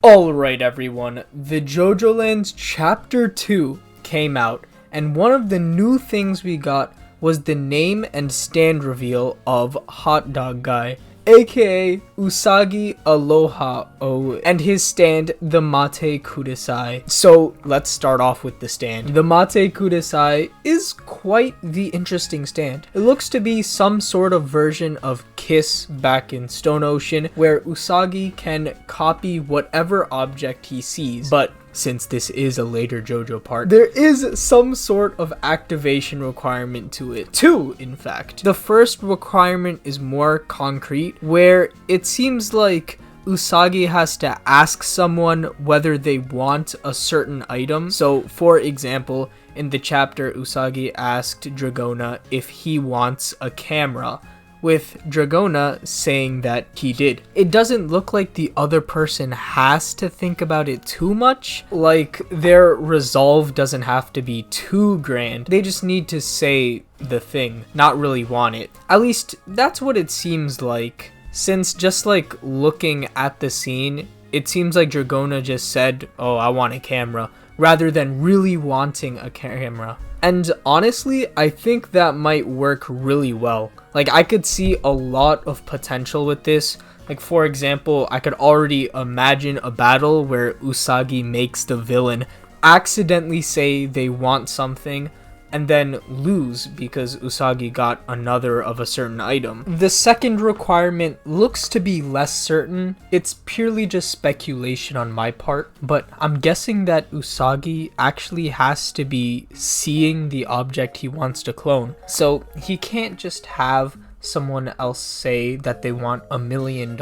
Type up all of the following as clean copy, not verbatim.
Alright everyone, the Jojolands Chapter 2 came out, and one of the new things we got was the name and stand reveal of Hot Dog Guy, aka Usagi Alohaoe, and his stand, the Matte Kudasai. So let's start off with the stand. The Matte Kudasai is quite the interesting stand. It looks to be some sort of version of Kiss back in Stone Ocean, where Usagi can copy whatever object he sees, but since this is a later JoJo part, there is some sort of activation requirement to it. Two, in fact. The first requirement is more concrete, where it seems like Usagi has to ask someone whether they want a certain item. So, for example, in the chapter, Usagi asked Dragona if he wants a camera, with Dragona saying that he did. It doesn't look like the other person has to think about it too much. Like, their resolve doesn't have to be too grand. They just need to say the thing, not really want it. At least, that's what it seems like. Since just like looking at the scene, it seems like Dragona just said, "Oh, I want a camera," rather than really wanting a camera. And honestly, I think that might work really well. Like, I could see a lot of potential with this. Like, for example, I could already imagine a battle where Usagi makes the villain accidentally say they want something and then lose because Usagi got another of a certain item. The second requirement looks to be less certain. It's purely just speculation on my part, but I'm guessing that Usagi actually has to be seeing the object he wants to clone. So he can't just have someone else say that they want $1 million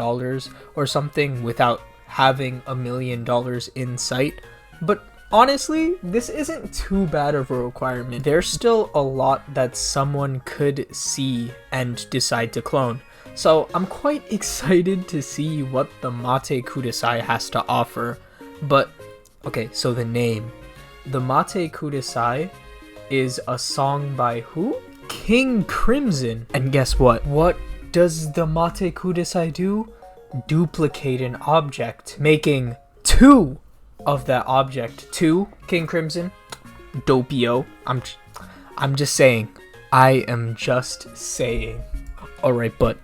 or something without having $1 million in sight. But honestly, this isn't too bad of a requirement. There's still a lot that someone could see and decide to clone. So I'm quite excited to see what the Matte Kudasai has to offer. But, okay, so the name. The Matte Kudasai is a song by who? King Crimson. And guess what? What does the Matte Kudasai do? Duplicate an object, making two of that object. Two, King Crimson, Dopio. I'm just saying. I am just saying. Alright, but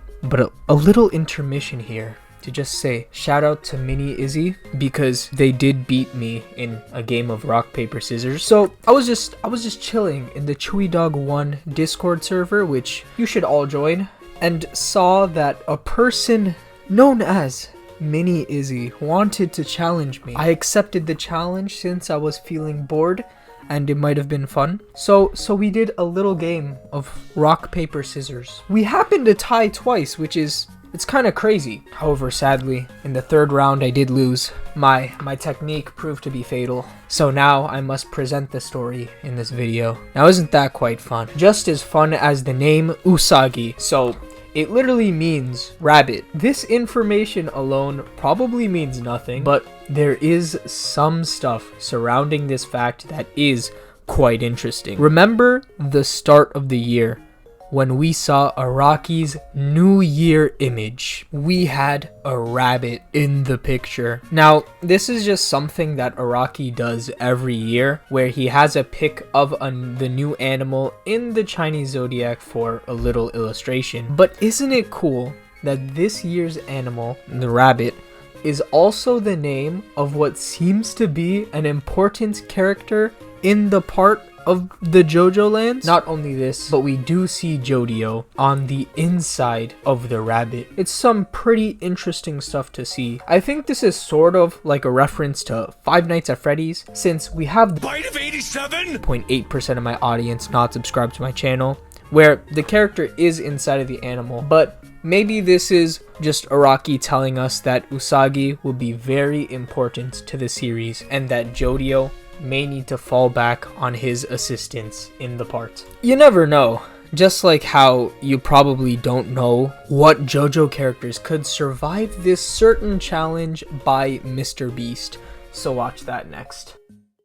a little intermission here to just say shout out to Mini Izzy, because they did beat me in a game of rock paper scissors. So I was just chilling in the Chewy Dog 1 Discord server, which you should all join, and saw that a person known as Mini Izzy wanted to challenge me. I accepted the challenge since I was feeling bored and it might have been fun. So we did a little game of rock, paper, scissors. We happened to tie twice, which is, it's kind of crazy. However, sadly, in the third round I did lose. My technique proved to be fatal. So now I must present the story in this video. Now isn't that quite fun? Just as fun as the name Usagi. So it literally means rabbit. This information alone probably means nothing, but there is some stuff surrounding this fact that is quite interesting. Remember the start of the year when we saw Araki's New Year image? We had a rabbit in the picture. Now, this is just something that Araki does every year, where he has a pic of the new animal in the Chinese zodiac for a little illustration. But isn't it cool that this year's animal, the rabbit, is also the name of what seems to be an important character in the part of the Jojolands? Not only this, but we do see JoJo on the inside of the rabbit. It's some pretty interesting stuff to see. I think this is sort of like a reference to Five Nights at Freddy's, since we have the Bite of 87.8% of my audience not subscribed to my channel, where the character is inside of the animal. But maybe this is just Araki telling us that Usagi will be very important to the series, and that JoJo may need to fall back on his assistance in the part. You never know. Just like how you probably don't know what JoJo characters could survive this certain challenge by Mr. Beast. So watch that next.